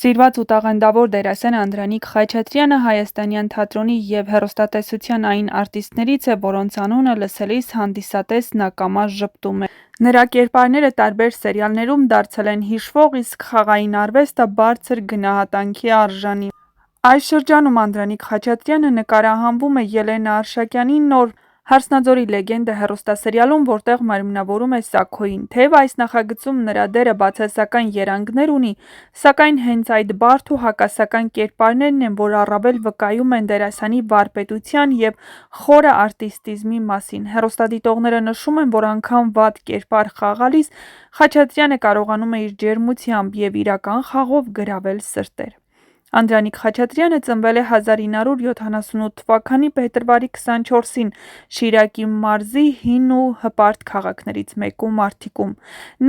Սիրված ու տաղանդավոր դերասան Անդրանիկ Խաչատրյանը հայաստանյան թատրոնի և հեռուստատեսության այն արտիստներից է, որոնց անունը լսելիս հանդիսատեսն ակամա ժպտում է։ Նրա կերպարները տարբեր սերիալներում դարձել են հիշվող, իսկ խաղային արվեստը բարձր գնահատանքի արժանի։ Այս շրջանում Անդրանիկ Խաչատրյանը նկարահանվում է Ելենա Արշակյանի նոր «Հարսնաձորի լեգենդը» հեռուստասերիալում, որտեղ մարմնավորում է Սաքոյին։ Թեև այս նախագծում նրա դերը բացասական երանգներ ունի, սակայն հենց այդ բարդ ու հակասական կերպարներն են, որ առավել վկայում են դերասանի վարպետության և խորը արտիստիզմի մասին։ Հեռուստադիտողները նշում են, որ անգամ վատ կերպար խաղալիս Խաչատրյանը կարողանում է իր ջերմությամբ և իրական խաղով գրավել սրտեր։ Անդրանիկ Խաչատրյանը ծնվել է 1978 թվականի փետրվարի 24-ին Շիրակի մարզի հին ու հպարտ քաղաքներից մեկում Արտիքում։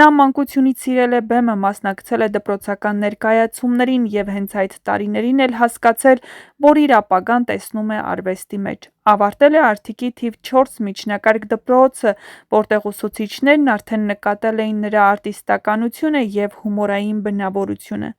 Նա մանկությունից սիրել է բեմը, մասնակցել է դպրոցական ներկայացումներին և հենց այդ տարիներին էլ հասկացել, որ իր ապագան տեսնում է արվեստի մեջ։ Ավարտել է Արտիքի թիվ 4 միջնակարգ դպրոցը, որտեղ ուսուցիչներն արդեն նկատել էին նրա արտիստականությունը և հումորային բնավորությունը։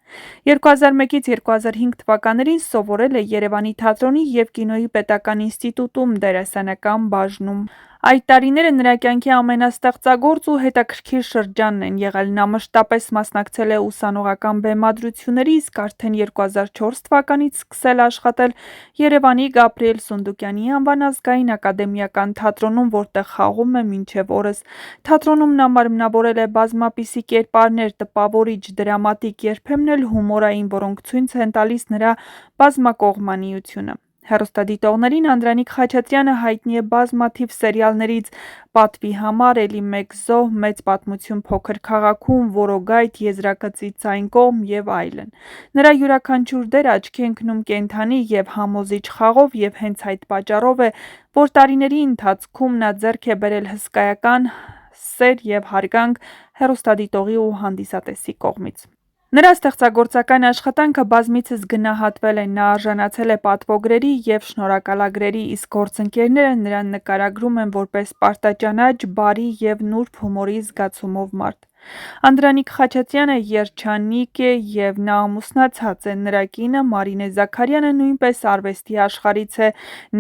2001-ից 2005 թվականներին սովորել է Երևանի թատրոնի և կինոյի պետական ինստիտուտում դերասանական բաժնում։ Այդ տարիները նրա կյանքի ամենաստեղծագործ ու հետաքրքիր շրջանն են եղել։ Նա մշտապես մասնակցել է ուսանողական բեմադրությունների, իսկ արդեն 2004 թվականից սկսել աշխատել Երևանի Գաբրիել Սունդուկյանի անվան ազգային ակադեմիական թատրոնում, որտեղ խաղում է մինչև օրս։ Թատրոնում նա մարմնավորել է բազմապիսի կերպարներ՝ տպավորիչ, դրամատիկ, երբեմն էլ հումորային, որոնք ցույց են տալիս նրա բազմակողմանիությունը։ Հեռուստադիտողներին Անդրանիկ Խաչատրյանը հայտնի է բազմաթիվ սերիալներից՝ «Պատվի համար», «Էլի մեկ զոհ», «Մեծ պատմություն փոքր քաղաքում», «Որոգայթ», «Եզրակծի ձայն կողմ» և այլն։ Նրա յուրաքանչյուր դերը աչքի է ընկնում կենդանի և համոզիչ խաղով, և հենց այդ պատճառով է, որ տարիների ընթացքում նա ձեռք է բերել հսկայական սեր և հարգանք հեռուստադիտողի ու հանդիսատեսի կողմից։ Նրա ստեղծագործական աշխատանքը բազմիցս գնահատվել է, նա արժանացել է պատվոգրերի և շնորհակալագրերի, իսկ գործընկերները նրան նկարագրում են որպես պարտաճանաչ, բարի և նուրբ հումորի զգացումով մարդ։ Անդրանիկ Խաչատրյանը երջանիկ է և նա ամուսնացած է։ Նրա կինը՝ Մարինե Զաքարյանը, նույնպես արվեստի աշխարհից է։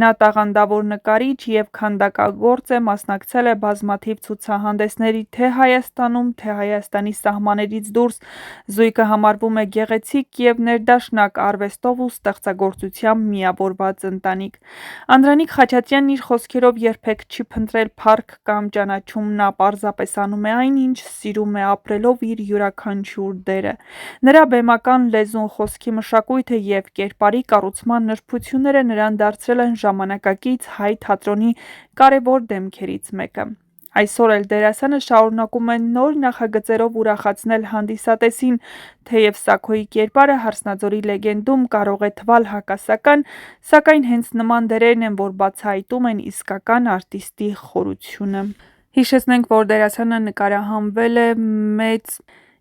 Նա տաղանդավոր նկարիչ և քանդակագործ է, մասնակցել է բազմաթիվ ցուցահանդեսների թե Հայաստանում, թե Հայաստանի սահմաններից դուրս։ Զույգը համարվում է գեղեցիկ և ներդաշնակ, արվեստով ու ստեղծագործությամբ միավորված ընտանիք։ Անդրանիկ Խաչատրյանն իր խոսքերով երբեք չի փնտրել փառք կամ ճանաչում, նա պարզապես անում է այն, ինչ սիրում է, ապրելով իր յուրաքանչյուր դերը։ Նրա բեմական լեզուն, խոսքի մշակույթը և կերպարի կառուցման նրբությունները նրան դարձրել են ժամանակակից հայ թատրոնի կարևոր դեմքերից մեկը։ Այսօր էլ դերասանը շարունակում է նոր նախագծերով ուրախացնել հանդիսատեսին։ Թեև Սաքոյի կերպարը «Հարսնաձորի լեգենդում» կարող է թվալ հակասական, սակայն հենց նման դերերն են, որ բացահայտում են իսկական արտիստի խորությունը։ Հիշեցնենք, որ դերասանը նկարահանվել է «Մեծ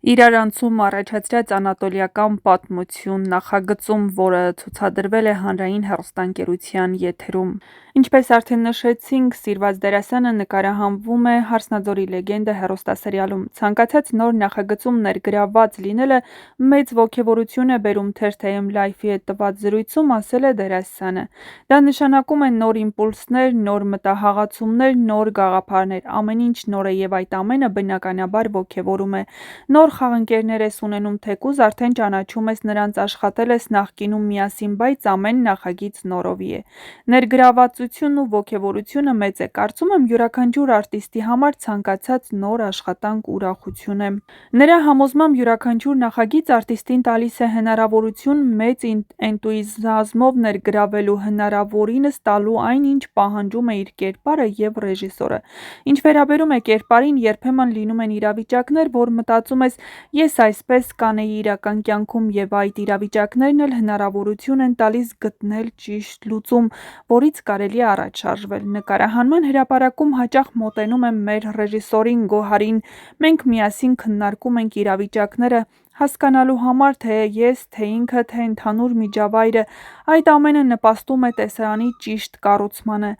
իրարանցում» առաջացրած անատոլիական պատմություն նախագծում, որը ցուցադրվել է Հանրային հեռուստաընկերության եթերում։ Ինչպես արդեն նշեցինք, սիրված դերասանը նկարահանվում է «Հարսնաձորի լեգենդը» հեռուստասերիալում։ Ցանկացած նոր նախագծում ներգրավված լինելը մեծ ոգևորություն է բերում, Թերթ.am Life-ի հետ տված զրույցում ասել է դերասանը։ Դա նշանակում է նոր իմպուլսներ, նոր մտահղացումներ, նոր գաղափարներ։ Ամեն ինչ նոր է և այդ ամենը բնականաբար ոգևորում է։ Նոր խաղընկերներ ես ունենում, թեկուզ արդեն ճանաչում ես նրանց, աշխատել ես նախկինում միասին, բայց ամեն նախագիծ նորովի է։ Ներգրավվածությունն ու ոգևորությունը մեծ է։ Կարծում եմ յուրաքանչյուր արտիստի համար ցանկացած նոր աշխատանք ուրախություն է։ Նրա համոզմամբ յուրաքանչյուր նախագիծ արտիստին տալիս է հնարավորություն մեծ էնտուզիազմով ներգրավելու, հնարավորինս տալու այն, ինչ պահանջում է իր կերպարը և ռեժիսորը։ Ինչ վերաբերում է կերպարին, երբեմն լինում են իրավիճակներ, որ մտածում ես՝ ես այսպես կանեի իրական կյանքում, և այդ իրավիճակներն էլ հնարավորություն են տալիս գտնել ճիշտ լուծում, որից կարելի է առաջ շարժվել։ Նկարահանման հրապարակում հաճախ մոտենում եմ մեր ռեժիսորին՝ Գոհարին, մենք միասին քննարկում ենք իրավիճակները, հասկանալու համար, թե ես, թե ինքը, թե ընդհանուր միջավայրը, այդ ամենը նպաստում է տեսարանի ճիշտ կառուցմանը,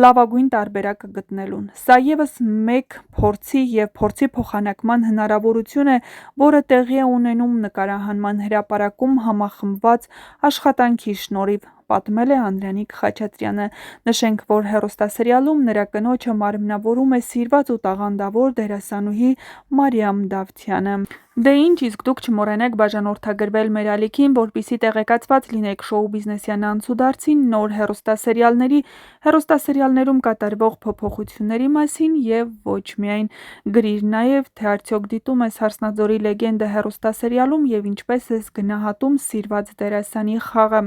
լավագույն տարբերակը գտնելուն։ Սա ևս մեկ փորձի և փորձի փոխանակման հնարավորություն է, որը տեղի է ունենում նկարահանման հրապարակում համախմբված աշխատանքի շնորհիվ, պատմել է Անդրանիկ Խաչատրյանը։ Նշենք, որ հեռուստասերիալում նրա կնոջը մարմնավորում է սիրված ու տաղանդավոր դերասանուհի Մարիամ Դավթյանը։ Դե ինչ, իսկ դուք չմոռանաք բաժանորդագրվել մեր ալիքին, որպեսզի տեղեկացված լինեք շոու բիզնեսյան անցուդարձի նոր հեռուստասերիալներում կատարվող փոփոխությունների մասին և ոչ միայն։ Գրիր նաև, թե արդյոք դիտում ես «Հարսնաձորի լեգենդը» հեռուստասերիալում և ինչպես ես գնահատում սիրված դերասանի խաղը։